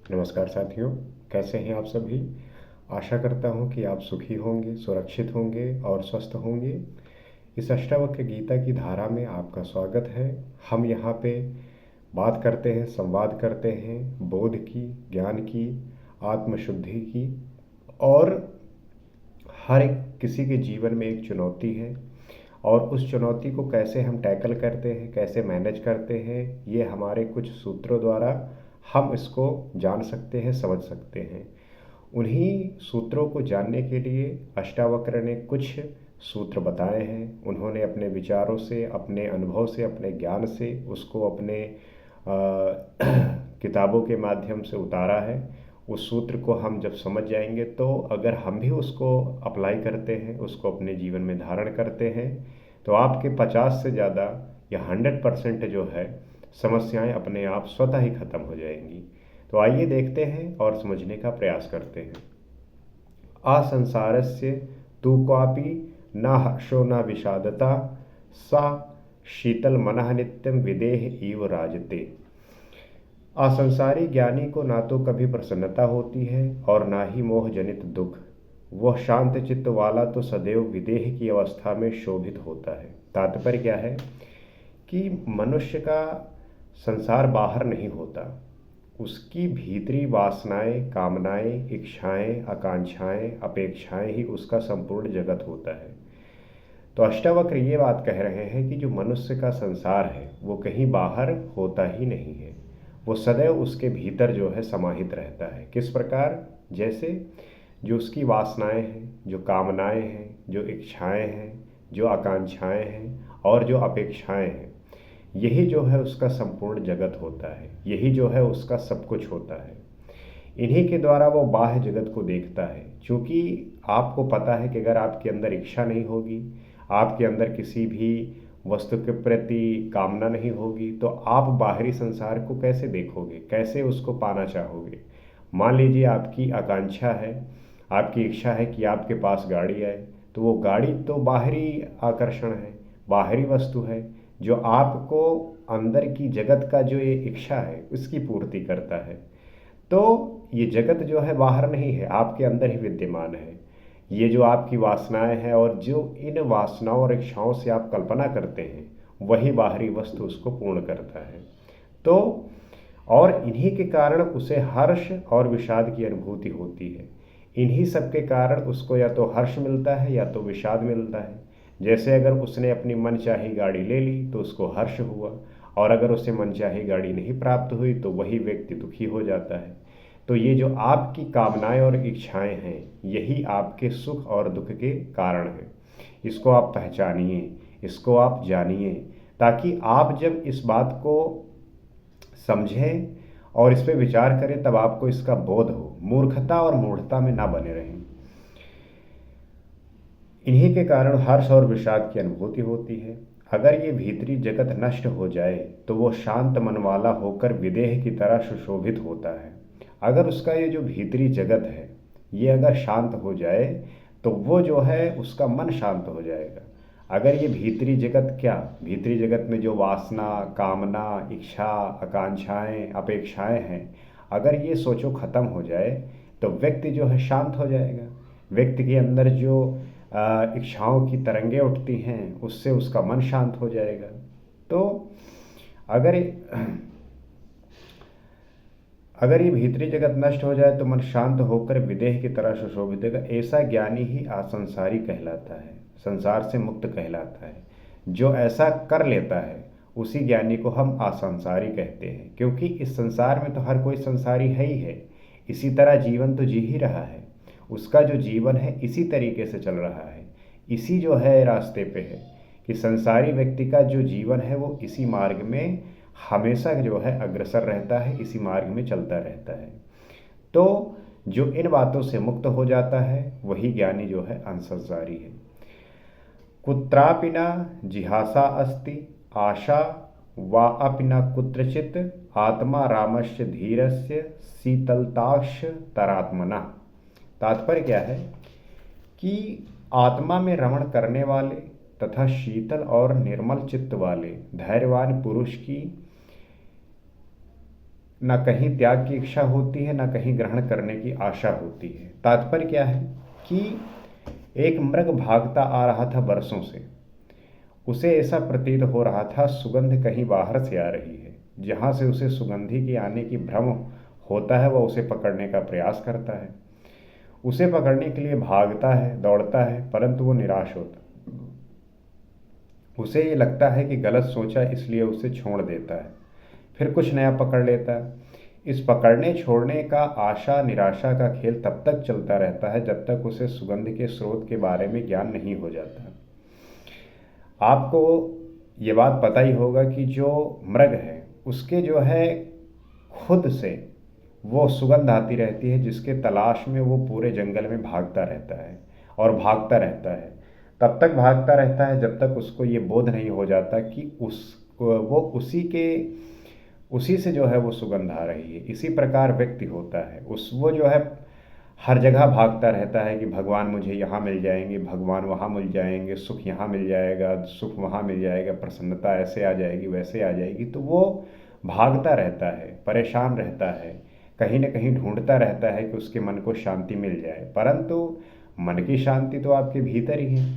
नमस्कार साथियों, कैसे हैं आप सभी। आशा करता हूं कि आप सुखी होंगे, सुरक्षित होंगे और स्वस्थ होंगे। इस अष्टावक्र गीता की धारा में आपका स्वागत है। हम यहाँ पे बात करते हैं, संवाद करते हैं बोध की, ज्ञान की, आत्मशुद्धि की। और हर एक किसी के जीवन में एक चुनौती है, और उस चुनौती को कैसे हम टैकल करते हैं, कैसे मैनेज करते हैं, ये हमारे कुछ सूत्रों द्वारा हम इसको जान सकते हैं, समझ सकते हैं। उन्हीं सूत्रों को जानने के लिए अष्टावक्र ने कुछ सूत्र बताए हैं। उन्होंने अपने विचारों से, अपने अनुभव से, अपने ज्ञान से उसको अपने किताबों के माध्यम से उतारा है। उस सूत्र को हम जब समझ जाएंगे, तो अगर हम भी उसको अप्लाई करते हैं, उसको अपने जीवन में धारण करते हैं, तो आपके 50 से ज़्यादा या 100% जो है समस्याएं अपने आप स्वतः ही खत्म हो जाएंगी। तो आइए देखते हैं और समझने का प्रयास करते हैं। असंसारस्य तु क्वापि न हर्षो न विषादता सा शीतल मनः नित्यम विदेह इव राजते। असंसारी ज्ञानी को ना तो कभी प्रसन्नता होती है और ना ही मोह जनित दुख। वह शांत चित्त वाला तो सदैव विदेह की अवस्था में शोभित होता है। तात्पर्य क्या है कि मनुष्य का संसार बाहर नहीं होता, उसकी भीतरी वासनाएं, कामनाएं, इच्छाएं, आकांक्षाएं, अपेक्षाएं ही उसका संपूर्ण जगत होता है। तो अष्टावक्र ये बात कह रहे हैं कि जो मनुष्य का संसार है वो कहीं बाहर होता ही नहीं है, वो सदैव उसके भीतर जो है समाहित रहता है। किस प्रकार? जैसे जो उसकी वासनाएं हैं, जो कामनाएं हैं, जो इच्छाएं हैं, जो आकांक्षाएं हैं और जो अपेक्षाएं हैं, यही जो है उसका संपूर्ण जगत होता है, यही जो है उसका सब कुछ होता है। इन्हीं के द्वारा वो बाह्य जगत को देखता है। क्योंकि आपको पता है कि अगर आपके अंदर इच्छा नहीं होगी, आपके अंदर किसी भी वस्तु के प्रति कामना नहीं होगी, तो आप बाहरी संसार को कैसे देखोगे, कैसे उसको पाना चाहोगे। मान लीजिए आपकी आकांक्षा है, आपकी इच्छा है कि आपके पास गाड़ी आए, तो वो गाड़ी तो बाहरी आकर्षण है, बाहरी वस्तु है, जो आपको अंदर की जगत का जो ये इच्छा है उसकी पूर्ति करता है। तो ये जगत जो है बाहर नहीं है, आपके अंदर ही विद्यमान है। ये जो आपकी वासनाएं हैं और जो इन वासनाओं और इच्छाओं से आप कल्पना करते हैं, वही बाहरी वस्तु उसको पूर्ण करता है। तो और इन्हीं के कारण उसे हर्ष और विषाद की अनुभूति होती है। इन्हीं सब के कारण उसको या तो हर्ष मिलता है या तो विषाद मिलता है। जैसे अगर उसने अपनी मनचाही गाड़ी ले ली तो उसको हर्ष हुआ, और अगर उसे मनचाही गाड़ी नहीं प्राप्त हुई तो वही व्यक्ति दुखी हो जाता है। तो ये जो आपकी कामनाएं और इच्छाएं हैं, यही आपके सुख और दुख के कारण हैं। इसको आप पहचानिए, इसको आप जानिए, ताकि आप जब इस बात को समझें और इस पर विचार करें, तब आपको इसका बोध हो, मूर्खता और मूढ़ता में ना बने रहें। इन्हीं के कारण हर्ष और विषाद की अनुभूति होती है। अगर ये भीतरी जगत नष्ट हो जाए तो वो शांत मन वाला होकर विदेह की तरह सुशोभित होता है। अगर उसका ये जो भीतरी जगत है ये अगर शांत हो जाए तो वो जो है उसका मन शांत हो जाएगा। अगर ये भीतरी जगत, क्या भीतरी जगत में जो वासना, कामना, इच्छा, आकांक्षाएं, अपेक्षाएं हैं, अगर ये सोचो खत्म हो जाए तो व्यक्ति जो है शांत हो जाएगा। व्यक्ति के अंदर जो इच्छाओं की तरंगें उठती हैं उससे उसका मन शांत हो जाएगा। तो अगर अगर ये भीतरी जगत नष्ट हो जाए तो मन शांत होकर विदेह की तरह सुशोभित होगा। ऐसा ज्ञानी ही असंसारी कहलाता है, संसार से मुक्त कहलाता है। जो ऐसा कर लेता है उसी ज्ञानी को हम असंसारी कहते हैं, क्योंकि इस संसार में तो हर कोई संसारी है ही है। इसी तरह जीवन तो जी ही रहा है, उसका जो जीवन है इसी तरीके से चल रहा है, इसी जो है रास्ते पे है कि संसारी व्यक्ति का जो जीवन है वो इसी मार्ग में हमेशा जो है अग्रसर रहता है, इसी मार्ग में चलता रहता है। तो जो इन बातों से मुक्त हो जाता है वही ज्ञानी जो है अंसंसारी है। कुत्रापि न जिहासा अस्ति आशा वा अपि न कुत्रचित आत्मा रामस्य धीरस्य शीतलताक्ष तरात्मना। तात्पर्य क्या है कि आत्मा में रमण करने वाले तथा शीतल और निर्मल चित्त वाले धैर्यवान पुरुष की ना कहीं त्याग की इच्छा होती है, ना कहीं ग्रहण करने की आशा होती है। तात्पर्य क्या है कि एक मृग भागता आ रहा था बरसों से। उसे ऐसा प्रतीत हो रहा था सुगंध कहीं बाहर से आ रही है। जहाँ से उसे सुगंधी के आने की भ्रम होता है, वह उसे पकड़ने का प्रयास करता है। उसे पकड़ने के लिए भागता है, दौड़ता है, परंतु वो निराश होता है। उसे ये लगता है कि गलत सोचा, इसलिए उसे छोड़ देता है। फिर कुछ नया पकड़ लेता है। इस पकड़ने छोड़ने का आशा निराशा का खेल तब तक चलता रहता है जब तक उसे सुगंध के स्रोत के बारे में ज्ञान नहीं हो जाता। आपको ये बात पता ही होगा कि जो मृग है उसके जो है खुद से वो सुगंध आती रहती है, जिसके तलाश में वो पूरे जंगल में भागता रहता है और भागता रहता है। तब तक भागता रहता है जब तक उसको ये बोध नहीं हो जाता कि वो उसी से जो है वो सुगंध आ रही है। इसी प्रकार व्यक्ति होता है, वो जो है हर जगह भागता रहता है कि भगवान मुझे यहाँ मिल जाएंगे, भगवान वहाँ मिल जाएंगे, सुख यहाँ मिल जाएगा, सुख वहाँ मिल जाएगा, प्रसन्नता ऐसे आ जाएगी, वैसे आ जाएगी। तो वो भागता रहता है, परेशान रहता है, कहीं न कहीं ढूंढता रहता है कि उसके मन को शांति मिल जाए। परंतु मन की शांति तो आपके भीतर ही है,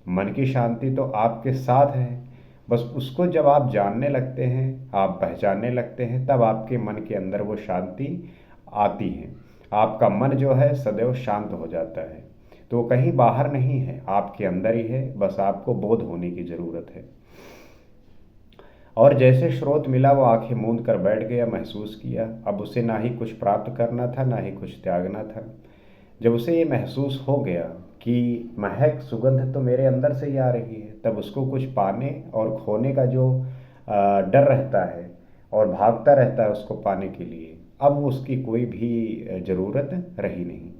मन की शांति तो आपके साथ है। बस उसको जब आप जानने लगते हैं, आप पहचानने लगते हैं, तब आपके मन के अंदर वो शांति आती है। आपका मन जो है सदैव शांत हो जाता है। तो वो कहीं बाहर नहीं है, आपके अंदर ही है, बस आपको बोध होने की ज़रूरत है। और जैसे स्रोत मिला वो आंखें मूंद कर बैठ गया, महसूस किया अब उसे ना ही कुछ प्राप्त करना था, ना ही कुछ त्यागना था। जब उसे ये महसूस हो गया कि महक सुगंध तो मेरे अंदर से ही आ रही है, तब उसको कुछ पाने और खोने का जो डर रहता है और भागता रहता है उसको पाने के लिए, अब उसकी कोई भी ज़रूरत रही नहीं।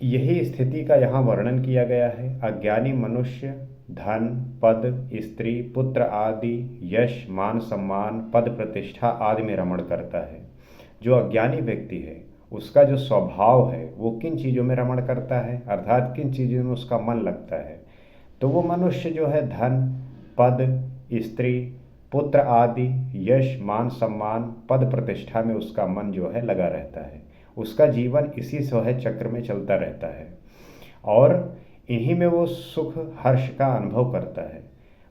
यही स्थिति का यहाँ वर्णन किया गया है। अज्ञानी मनुष्य धन, पद, स्त्री, पुत्र आदि, यश, मान, सम्मान, पद, प्रतिष्ठा आदि में रमण करता है। जो अज्ञानी व्यक्ति है उसका जो स्वभाव है वो किन चीज़ों में रमण करता है, अर्थात किन चीज़ों में उसका मन लगता है। तो वो मनुष्य जो है धन, पद, स्त्री, पुत्र आदि, यश, मान, सम्मान, पद, प्रतिष्ठा में उसका मन जो है लगा रहता है। उसका जीवन इसी स्वह चक्र में चलता रहता है और इन्हीं में वो सुख हर्ष का अनुभव करता है।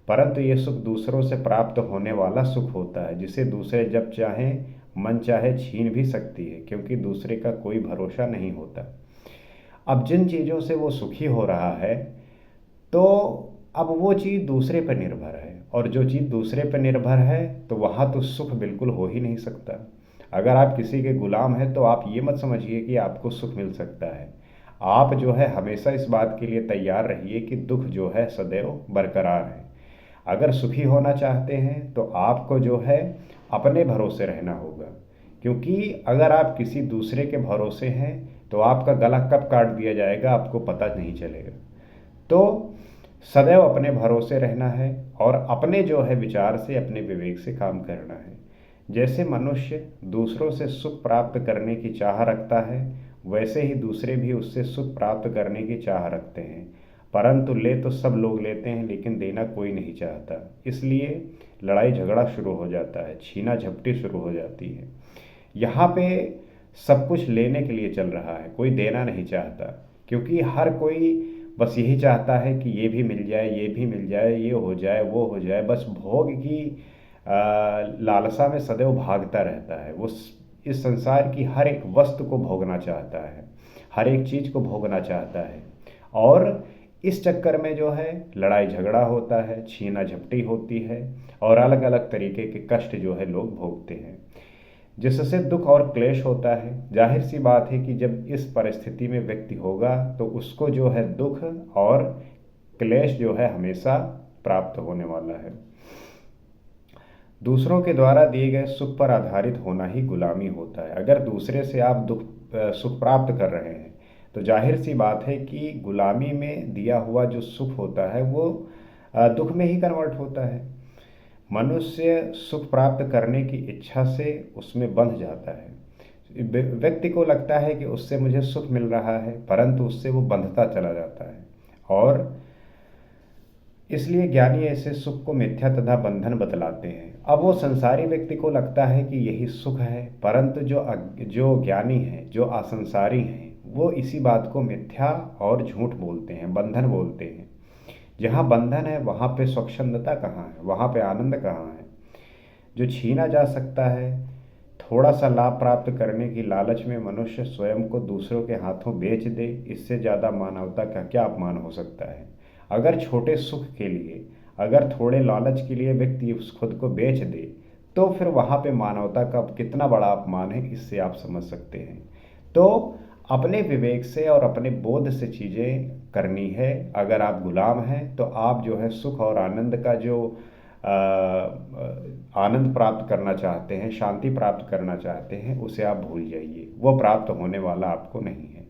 परंतु ये सुख दूसरों से प्राप्त होने वाला सुख होता है, जिसे दूसरे जब चाहें मन चाहे छीन भी सकती है, क्योंकि दूसरे का कोई भरोसा नहीं होता। अब जिन चीज़ों से वो सुखी हो रहा है, तो अब वो चीज़ दूसरे पर निर्भर है, और जो चीज़ दूसरे पर निर्भर है तो वहाँ तो सुख बिल्कुल हो ही नहीं सकता। अगर आप किसी के गुलाम हैं तो आप ये मत समझिए कि आपको सुख मिल सकता है। आप जो है हमेशा इस बात के लिए तैयार रहिए कि दुख जो है सदैव बरकरार है। अगर सुखी होना चाहते हैं तो आपको जो है अपने भरोसे रहना होगा, क्योंकि अगर आप किसी दूसरे के भरोसे हैं तो आपका गला कब काट दिया जाएगा आपको पता नहीं चलेगा। तो सदैव अपने भरोसे रहना है और अपने जो है विचार से, अपने विवेक से काम करना है। जैसे मनुष्य दूसरों से सुख प्राप्त करने की चाह रखता है, वैसे ही दूसरे भी उससे सुख प्राप्त करने की चाह रखते हैं। परंतु ले तो सब लोग लेते हैं, लेकिन देना कोई नहीं चाहता। इसलिए लड़ाई झगड़ा शुरू हो जाता है, छीना झपटी शुरू हो जाती है। यहाँ पे सब कुछ लेने के लिए चल रहा है, कोई देना नहीं चाहता, क्योंकि हर कोई बस यही चाहता है कि ये भी मिल जाए, ये भी मिल जाए, ये हो जाए, वो हो जाए। बस भोग की लालसा में सदैव भागता रहता है। वो इस संसार की हर एक वस्तु को भोगना चाहता है, हर एक चीज़ को भोगना चाहता है, और इस चक्कर में जो है लड़ाई झगड़ा होता है, छीना झपटी होती है, और अलग अलग तरीके के कष्ट जो है लोग भोगते हैं, जिससे दुख और क्लेश होता है। जाहिर सी बात है कि जब इस परिस्थिति में व्यक्ति होगा तो उसको जो है दुख और क्लेश जो है हमेशा प्राप्त होने वाला है। दूसरों के द्वारा दिए गए सुख पर आधारित होना ही गुलामी होता है। अगर दूसरे से आप सुख प्राप्त कर रहे हैं तो जाहिर सी बात है कि गुलामी में दिया हुआ जो सुख होता है वो दुख में ही कन्वर्ट होता है। मनुष्य सुख प्राप्त करने की इच्छा से उसमें बंध जाता है। व्यक्ति को लगता है कि उससे मुझे सुख मिल रहा है, परंतु उससे वो बंधता चला जाता है। और इसलिए ज्ञानी ऐसे सुख को मिथ्या तथा बंधन बतलाते हैं। अब वो संसारी व्यक्ति को लगता है कि यही सुख है, परंतु जो ज्ञानी है, जो असंसारी हैं, वो इसी बात को मिथ्या और झूठ बोलते हैं, बंधन बोलते हैं। जहाँ बंधन है वहाँ पे स्वच्छंदता कहाँ है, वहाँ पे आनंद कहाँ है। जो छीना जा सकता है, थोड़ा सा लाभ प्राप्त करने की लालच में मनुष्य स्वयं को दूसरों के हाथों बेच दे, इससे ज़्यादा मानवता का क्या अपमान हो सकता है। अगर छोटे सुख के लिए, अगर थोड़े लालच के लिए व्यक्ति उस खुद को बेच दे, तो फिर वहाँ पे मानवता का कितना बड़ा अपमान है, इससे आप समझ सकते हैं। तो अपने विवेक से और अपने बोध से चीज़ें करनी है। अगर आप गुलाम हैं तो आप जो है सुख और आनंद का जो आनंद प्राप्त करना चाहते हैं, शांति प्राप्त करना चाहते हैं, उसे आप भूल जाइए, वो प्राप्त होने वाला आपको नहीं है।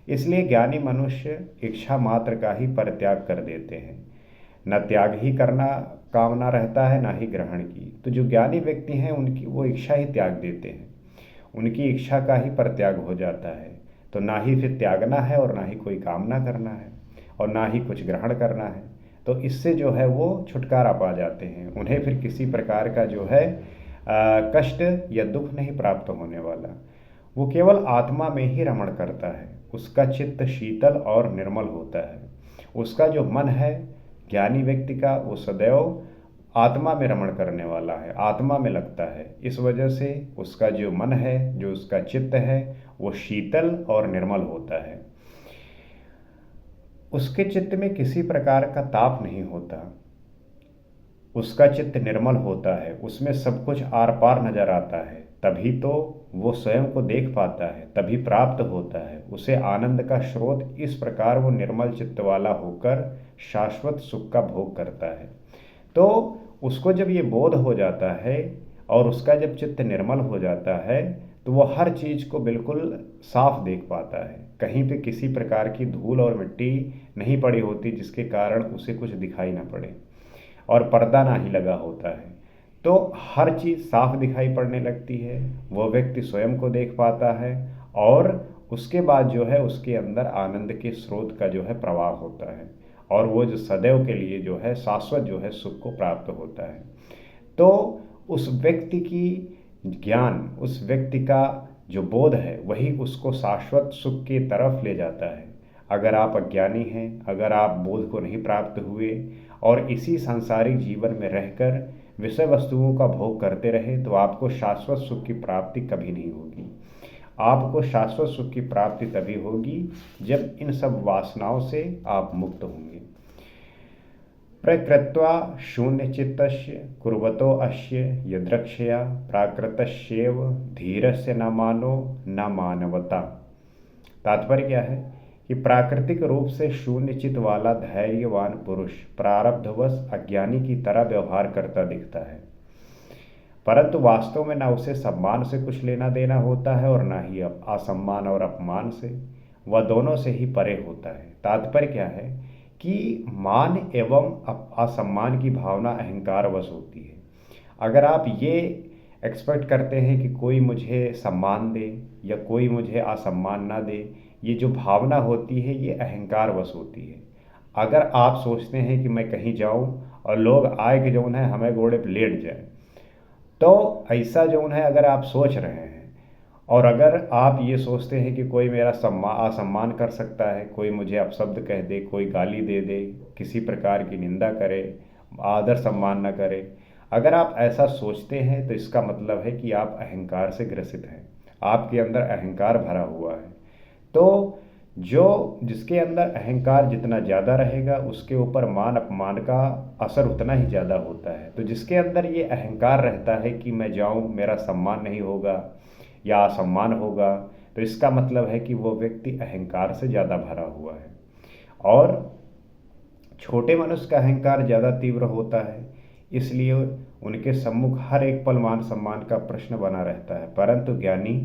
इसलिए ज्ञानी मनुष्य इच्छा मात्र का ही परित्याग कर देते हैं। न त्याग ही करना कामना रहता है, न ही ग्रहण की। तो जो ज्ञानी व्यक्ति हैं उनकी वो इच्छा ही त्याग देते हैं, उनकी इच्छा का ही परित्याग हो जाता है। तो ना ही फिर त्यागना है और ना ही कोई कामना करना है और ना ही कुछ ग्रहण करना है। तो इससे जो है वो छुटकारा पा जाते हैं। उन्हें फिर किसी प्रकार का जो है कष्ट या दुख नहीं प्राप्त होने वाला। वो केवल आत्मा में ही रमण करता है, उसका चित्त शीतल और निर्मल होता है। उसका जो मन है ज्ञानी व्यक्ति का, वो सदैव आत्मा में रमण करने वाला है, आत्मा में लगता है। इस वजह से उसका जो मन है, जो उसका चित्त है, वो शीतल और निर्मल होता है। उसके चित्त में किसी प्रकार का ताप नहीं होता, उसका चित्त निर्मल होता है, उसमें सब कुछ आर पार नजर आता है। तभी तो वो स्वयं को देख पाता है, तभी प्राप्त होता है उसे आनंद का स्रोत। इस प्रकार वो निर्मल चित्त वाला होकर शाश्वत सुख का भोग करता है। तो उसको जब ये बोध हो जाता है और उसका जब चित्त निर्मल हो जाता है, तो वो हर चीज़ को बिल्कुल साफ देख पाता है। कहीं पे किसी प्रकार की धूल और मिट्टी नहीं पड़ी होती जिसके कारण उसे कुछ दिखाई ना पड़े, और पर्दा ना ही लगा होता है। तो हर चीज़ साफ दिखाई पड़ने लगती है, वो व्यक्ति स्वयं को देख पाता है, और उसके बाद जो है उसके अंदर आनंद के स्रोत का जो है प्रवाह होता है, और वो जो सदैव के लिए जो है शाश्वत जो है सुख को प्राप्त होता है। तो उस व्यक्ति की ज्ञान, उस व्यक्ति का जो बोध है, वही उसको शाश्वत सुख की तरफ ले जाता है। अगर आप अज्ञानी हैं, अगर आप बोध को नहीं प्राप्त हुए और इसी सांसारिक जीवन में रहकर विषय वस्तुओं का भोग करते रहे, तो आपको शाश्वत सुख की प्राप्ति कभी नहीं होगी। आपको शाश्वत सुख की प्राप्ति तभी होगी जब इन सब वासनाओं से आप मुक्त होंगे। प्रकृत्वा शून्यचित्तस्य कुर्वतो अस्य यद्रक्षया प्राकृतस्येव धीरस्य न मानो न मानवता। तात्पर्य क्या है कि प्राकृतिक रूप से शून्य चित्त वाला धैर्यवान पुरुष प्रारब्धवश अज्ञानी की तरह व्यवहार करता दिखता है, परंतु वास्तव में ना उसे सम्मान से कुछ लेना देना होता है और ना ही असम्मान और अपमान से, वह दोनों से ही परे होता है। तात्पर्य क्या है कि मान एवं असम्मान की भावना अहंकारवश होती है। अगर आप ये एक्सपेक्ट करते हैं कि कोई मुझे सम्मान दे या कोई मुझे असम्मान ना दे, ये जो भावना होती है ये अहंकारवश होती है। अगर आप सोचते हैं कि मैं कहीं जाऊं और लोग आए कि जो है हमें घोड़े पर लेट जाए, तो ऐसा जो है अगर आप सोच रहे हैं, और अगर आप ये सोचते हैं कि कोई मेरा असम्मान कर सकता है, कोई मुझे अपशब्द कह दे, कोई गाली दे दे, किसी प्रकार की निंदा करे, आदर सम्मान न करे, अगर आप ऐसा सोचते हैं तो इसका मतलब है कि आप अहंकार से ग्रसित हैं, आपके अंदर अहंकार भरा हुआ है। तो जिसके अंदर अहंकार जितना ज़्यादा रहेगा, उसके ऊपर मान अपमान का असर उतना ही ज़्यादा होता है। तो जिसके अंदर ये अहंकार रहता है कि मैं जाऊं मेरा सम्मान नहीं होगा या असम्मान होगा, तो इसका मतलब है कि वो व्यक्ति अहंकार से ज़्यादा भरा हुआ है। और छोटे मनुष्य का अहंकार ज़्यादा तीव्र होता है, इसलिए उनके सम्मुख हर एक पल मान सम्मान का प्रश्न बना रहता है। परंतु ज्ञानी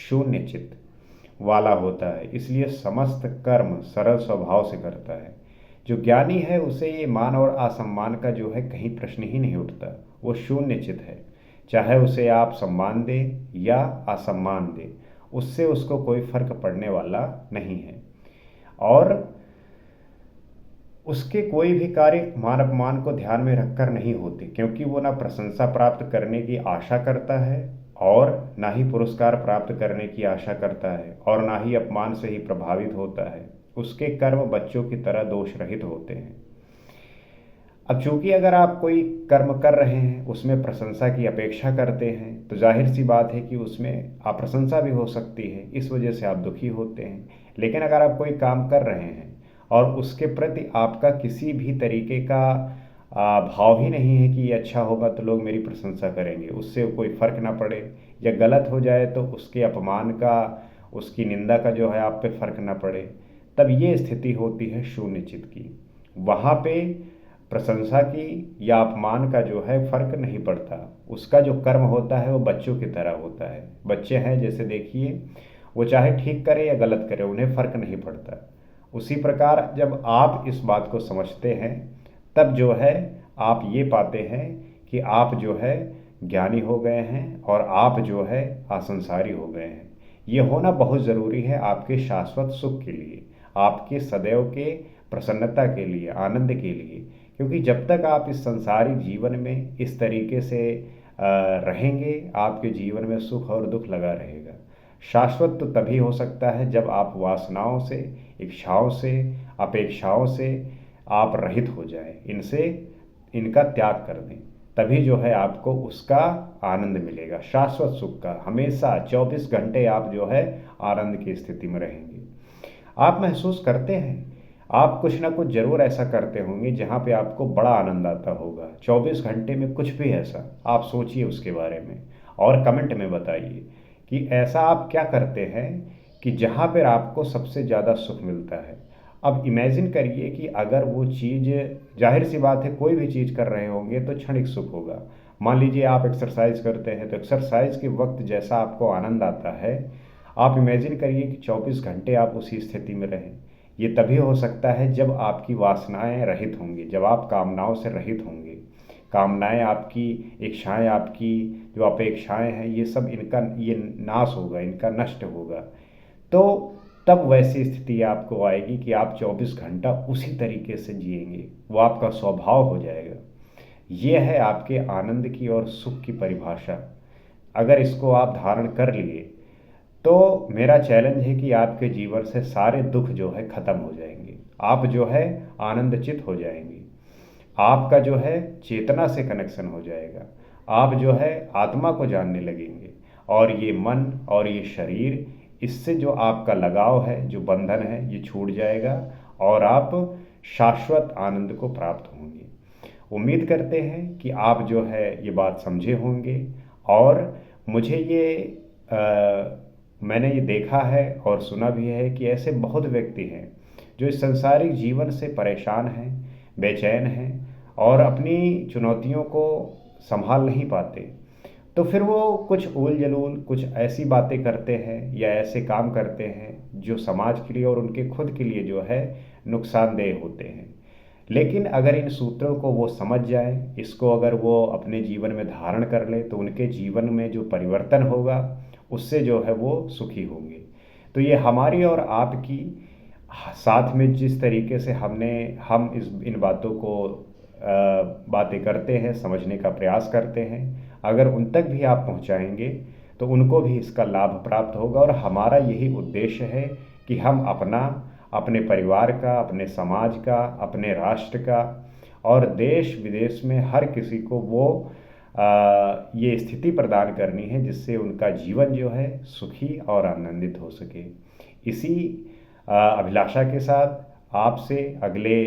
शून्य चित्त वाला होता है, इसलिए समस्त कर्म सरल स्वभाव से करता है। जो ज्ञानी है उसे ये मान और असम्मान का जो है कहीं प्रश्न ही नहीं उठता, वो शून्य चित्त है। चाहे उसे आप सम्मान दें या असम्मान दें, उससे उसको कोई फर्क पड़ने वाला नहीं है। और उसके कोई भी कार्य मान अपमान को ध्यान में रखकर नहीं होते, क्योंकि वो ना प्रशंसा प्राप्त करने की आशा करता है और ना ही पुरस्कार प्राप्त करने की आशा करता है और ना ही अपमान से ही प्रभावित होता है। उसके कर्म बच्चों की तरह दोष रहित होते हैं। अब चूंकि अगर आप कोई कर्म कर रहे हैं उसमें प्रशंसा की अपेक्षा करते हैं तो जाहिर सी बात है कि उसमें अप्रशंसा भी हो सकती है, इस वजह से आप दुखी होते हैं। लेकिन अगर आप कोई काम कर रहे हैं और उसके प्रति आपका किसी भी तरीके का भाव ही नहीं है कि ये अच्छा होगा तो लोग मेरी प्रशंसा करेंगे, उससे कोई फर्क ना पड़े, या गलत हो जाए तो उसके अपमान का, उसकी निंदा का जो है आप पे फर्क ना पड़े, तब ये स्थिति होती है शून्य चित्त की। वहाँ पे प्रशंसा की या अपमान का जो है फर्क नहीं पड़ता। उसका जो कर्म होता है वो बच्चों की तरह होता है। बच्चे हैं जैसे, देखिए वो चाहे ठीक करे या गलत करे उन्हें फर्क नहीं पड़ता। उसी प्रकार जब आप इस बात को समझते हैं तब जो है आप ये पाते हैं कि आप जो है ज्ञानी हो गए हैं और आप जो है आसंसारी हो गए हैं। ये होना बहुत ज़रूरी है आपके शाश्वत सुख के लिए, आपके सदैव के प्रसन्नता के लिए, आनंद के लिए। क्योंकि जब तक आप इस संसारिक जीवन में इस तरीके से रहेंगे आपके जीवन में सुख और दुख लगा रहेगा। शाश्वत तो तभी हो सकता है जब आप वासनाओं से, इच्छाओं से, अपेक्षाओं से आप रहित हो जाएं, इनका त्याग कर दें। तभी जो है आपको उसका आनंद मिलेगा, शाश्वत सुख का। हमेशा 24 घंटे आप जो है आनंद की स्थिति में रहेंगे। आप महसूस करते हैं, आप कुछ ना कुछ जरूर ऐसा करते होंगे जहाँ पे आपको बड़ा आनंद आता होगा। 24 घंटे में कुछ भी ऐसा आप सोचिए उसके बारे में और कमेंट में बताइए कि ऐसा आप क्या करते हैं कि जहाँ पर आपको सबसे ज़्यादा सुख मिलता है। अब इमेजिन करिए कि अगर वो चीज़, जाहिर सी बात है कोई भी चीज़ कर रहे होंगे तो क्षणिक सुख होगा। मान लीजिए आप एक्सरसाइज करते हैं तो एक्सरसाइज के वक्त जैसा आपको आनंद आता है, आप इमेजिन करिए कि 24 घंटे आप उसी स्थिति में रहें। ये तभी हो सकता है जब आपकी वासनाएं रहित होंगी, जब आप कामनाओं से रहित होंगे। कामनाएं आपकी, इच्छाएं आपकी, जो अपेक्षाएं हैं, ये सब ये नाश होगा, इनका नष्ट होगा। तो तब वैसी स्थिति आपको आएगी कि आप 24 घंटा उसी तरीके से जिएंगे, वो आपका स्वभाव हो जाएगा। ये है आपके आनंद की और सुख की परिभाषा। अगर इसको आप धारण कर लिए तो मेरा चैलेंज है कि आपके जीवन से सारे दुख जो है खत्म हो जाएंगे। आप जो है आनंदचित हो जाएंगे। आपका जो है चेतना से कनेक्शन हो जाएगा। आप जो है आत्मा को जानने लगेंगे और ये मन और ये शरीर, इससे जो आपका लगाव है, जो बंधन है, ये छूट जाएगा और आप शाश्वत आनंद को प्राप्त होंगे। उम्मीद करते हैं कि आप जो है ये बात समझे होंगे। और मुझे मैंने ये देखा है और सुना भी है कि ऐसे बहुत व्यक्ति हैं जो इस सांसारिक जीवन से परेशान हैं, बेचैन हैं और अपनी चुनौतियों को संभाल नहीं पाते। तो फिर वो कुछ उल जलूल कुछ ऐसी बातें करते हैं या ऐसे काम करते हैं जो समाज के लिए और उनके खुद के लिए जो है नुकसानदेह होते हैं। लेकिन अगर इन सूत्रों को वो समझ जाए, इसको अगर वो अपने जीवन में धारण कर ले, तो उनके जीवन में जो परिवर्तन होगा उससे जो है वो सुखी होंगे। तो ये हमारी और आपकी साथ में जिस तरीके से हम इन बातों को बातें करते हैं, समझने का प्रयास करते हैं, अगर उन तक भी आप पहुंचाएंगे तो उनको भी इसका लाभ प्राप्त होगा। और हमारा यही उद्देश्य है कि हम अपने परिवार का, अपने समाज का, अपने राष्ट्र का और देश विदेश में हर किसी को ये स्थिति प्रदान करनी है जिससे उनका जीवन जो है सुखी और आनंदित हो सके। इसी अभिलाषा के साथ आपसे अगले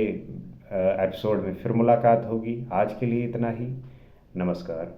एपिसोड में फिर मुलाकात होगी। आज के लिए इतना ही। नमस्कार।